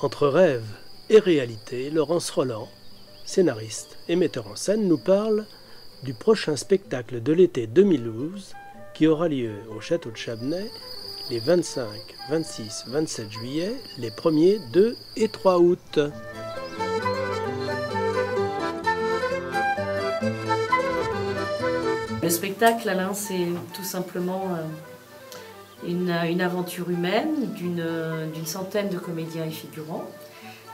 Entre rêve et réalité, Laurence Roland, scénariste et metteur en scène, nous parle du prochain spectacle de l'été 2012 qui aura lieu au château de Chabenay les 25, 26, 27 juillet, les 1er, 2 et 3 août. Le spectacle, Alain, c'est tout simplement une aventure humaine d'une centaine de comédiens et figurants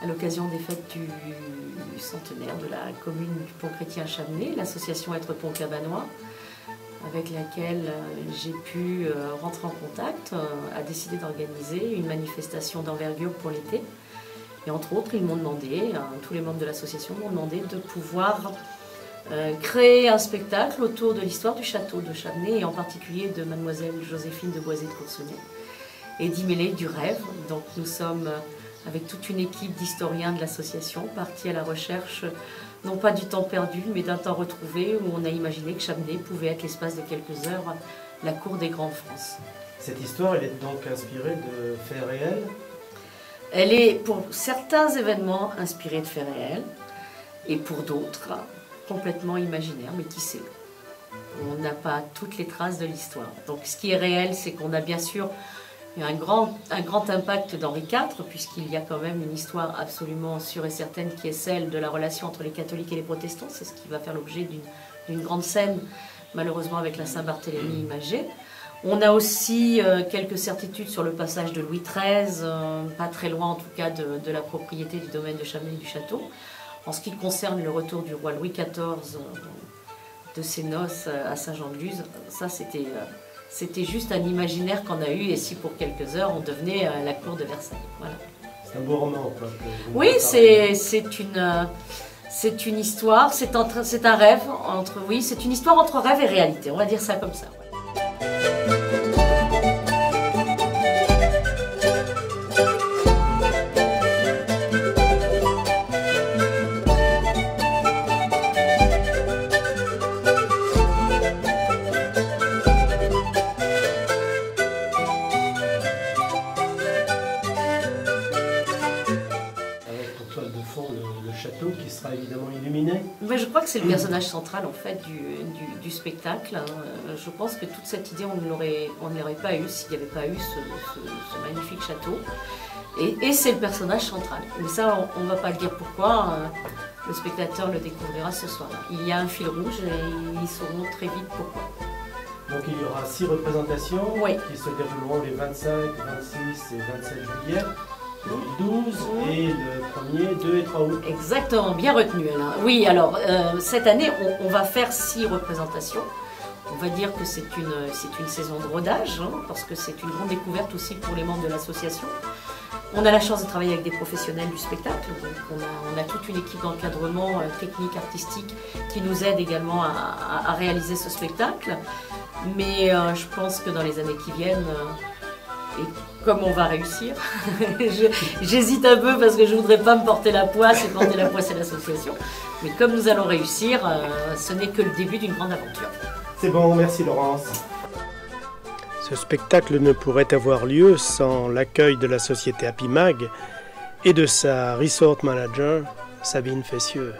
à l'occasion des fêtes du centenaire de la commune du Pont-Chrétien à Chabenay, l'association Être Pont Cabanois, avec laquelle j'ai pu rentrer en contact, a décidé d'organiser une manifestation d'envergure pour l'été. Et entre autres, ils m'ont demandé, tous les membres de l'association m'ont demandé de pouvoir créer un spectacle autour de l'histoire du château de Chabenay et en particulier de mademoiselle Joséphine de Boisé de Courcenay et d'y mêler du rêve. Donc nous sommes avec toute une équipe d'historiens de l'association partis à la recherche non pas du temps perdu mais d'un temps retrouvé où on a imaginé que Chabenay pouvait être l'espace de quelques heures la cour des grands de France. Cette histoire, elle est donc inspirée de faits réels? Elle est pour certains événements inspirée de faits réels et pour d'autres complètement imaginaire, mais qui sait? On n'a pas toutes les traces de l'histoire. Donc ce qui est réel, c'est qu'on a bien sûr un grand impact d'Henri IV, puisqu'il y a quand même une histoire absolument sûre et certaine qui est celle de la relation entre les catholiques et les protestants. C'est ce qui va faire l'objet d'une grande scène, malheureusement avec la Saint-Barthélemy imagée. On a aussi quelques certitudes sur le passage de Louis XIII, pas très loin en tout cas de la propriété du domaine de Chabenay et du château. En ce qui concerne le retour du roi Louis XIV de ses noces à Saint-Jean-de-Luz, ça c'était juste un imaginaire qu'on a eu, et si pour quelques heures on devenait la cour de Versailles. Voilà. C'est un beau roman, quoi. Oui, c'est une histoire, c'est un rêve oui, c'est une histoire entre rêve et réalité, on va dire ça comme ça. Château qui sera évidemment illuminé. Mais je crois que c'est le personnage central en fait du spectacle. Je pense que toute cette idée on ne l'aurait pas eue s'il n'y avait pas eu ce magnifique château. Et c'est le personnage central. Mais ça on ne va pas le dire pourquoi. Le spectateur le découvrira ce soir. Il y a un fil rouge et ils sauront très vite pourquoi. Donc il y aura 6 représentations oui. Qui se dérouleront les 25, 26 et 27 juillet. Le 12 et le 1er, 2 et 3 août. Exactement, bien retenu Alain. Oui, alors cette année, on va faire 6 représentations. On va dire que c'est une saison de rodage, parce que c'est une grande découverte aussi pour les membres de l'association. On a la chance de travailler avec des professionnels du spectacle, donc on a toute une équipe d'encadrement technique, artistique, qui nous aide également à réaliser ce spectacle. Mais je pense que dans les années qui viennent, et comme on va réussir, j'hésite un peu parce que je ne voudrais pas me porter la poisse, et porter la poisse à l'association. Mais comme nous allons réussir, ce n'est que le début d'une grande aventure. C'est bon, merci Laurence. Ce spectacle ne pourrait avoir lieu sans l'accueil de la société Happy Mag et de sa resort manager, Sabine Fessieux.